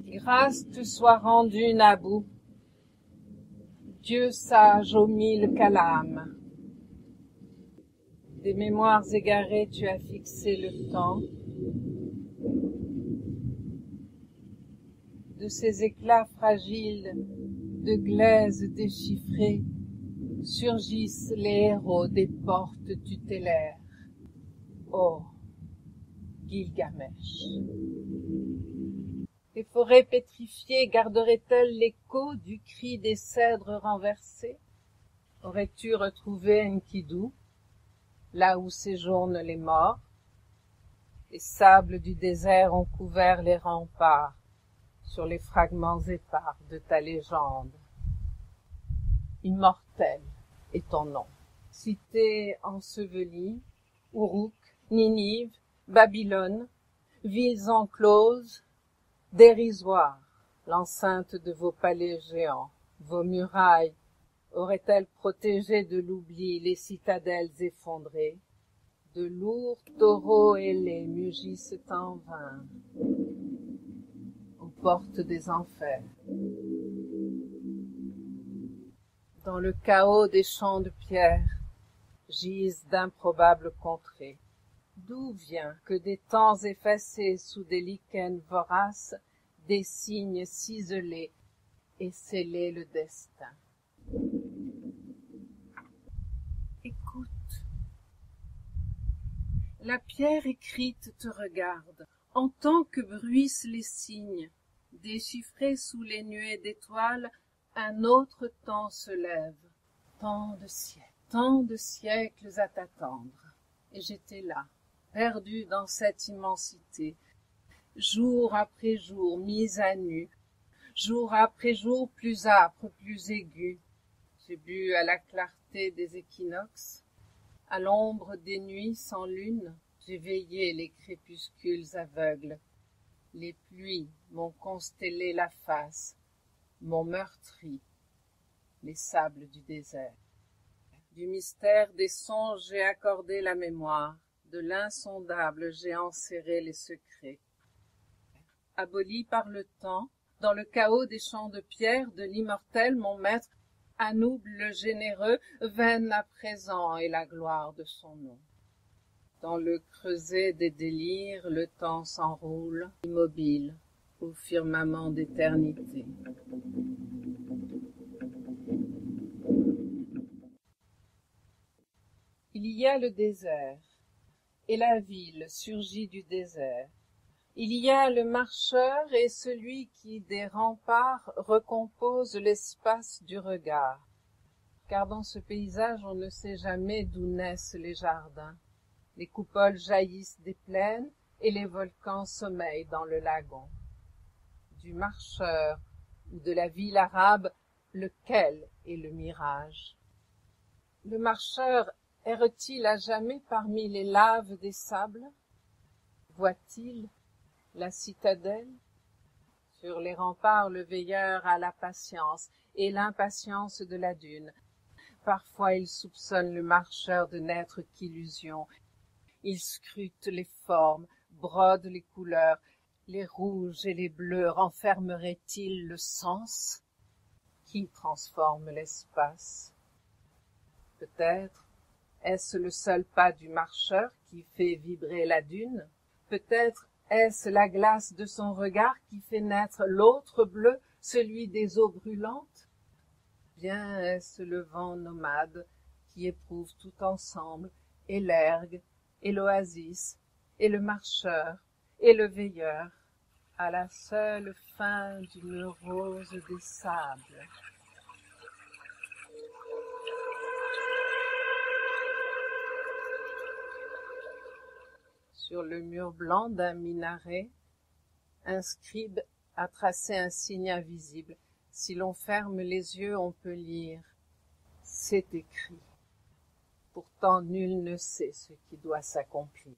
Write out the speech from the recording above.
Grâce te soit rendue, Naboo, Dieu sage aux 1000 calames. Des mémoires égarées tu as fixé le temps. De ces éclats fragiles, de glaises déchiffrées, surgissent les héros des portes tutélaires. Oh, Gilgamesh! Les forêts pétrifiées garderaient-elles l'écho du cri des cèdres renversés? Aurais-tu retrouvé Enkidu, là où séjournent les morts? Les sables du désert ont couvert les remparts sur les fragments épars de ta légende. Immortel est ton nom. Cité ensevelie, Uruk, Ninive, Babylone, villes encloses, dérisoires, l'enceinte de vos palais géants, vos murailles auraient-elles protégé de l'oubli les citadelles effondrées? De lourds taureaux ailés mugissent en vain aux portes des enfers. Dans le chaos des champs de pierre gisent d'improbables contrées. D'où vient que des temps effacés sous des lichens voraces, des signes ciselés et scellés le destin? Écoute, la pierre écrite te regarde, entends que bruissent les signes, déchiffrés sous les nuées d'étoiles, un autre temps se lève, tant de siècles à t'attendre, et j'étais là, perdu dans cette immensité, jour après jour mis à nu, jour après jour plus âpre, plus aigu. J'ai bu à la clarté des équinoxes, à l'ombre des nuits sans lune, j'ai veillé les crépuscules aveugles. Les pluies m'ont constellé la face, m'ont meurtri les sables du désert. Du mystère des songes j'ai accordé la mémoire, de l'insondable j'ai enserré les secrets. Aboli par le temps, dans le chaos des champs de pierre de l'immortel, mon maître, Anoub le généreux, vaine à présent est la gloire de son nom. Dans le creuset des délires, le temps s'enroule, immobile, au firmament d'éternité. Il y a le désert, et la ville surgit du désert. Il y a le marcheur et celui qui, des remparts, recompose l'espace du regard. Car dans ce paysage, on ne sait jamais d'où naissent les jardins. Les coupoles jaillissent des plaines et les volcans sommeillent dans le lagon. Du marcheur ou de la ville arabe, lequel est le mirage? Le marcheur erre-t-il à jamais parmi les laves des sables? Voit-il la citadelle? Sur les remparts, le veilleur a la patience et l'impatience de la dune. Parfois il soupçonne le marcheur de n'être qu'illusion. Il scrute les formes, brode les couleurs, les rouges et les bleus renfermeraient-ils le sens? Qui transforme l'espace? Peut-être est-ce le seul pas du marcheur qui fait vibrer la dune? Peut-être est-ce la glace de son regard qui fait naître l'autre bleu, celui des eaux brûlantes? Bien est-ce le vent nomade qui éprouve tout ensemble, et l'ergue, et l'oasis, et le marcheur, et le veilleur, à la seule fin d'une rose des sables. Sur le mur blanc d'un minaret, un scribe a tracé un signe invisible. Si l'on ferme les yeux, on peut lire. C'est écrit. Pourtant, nul ne sait ce qui doit s'accomplir.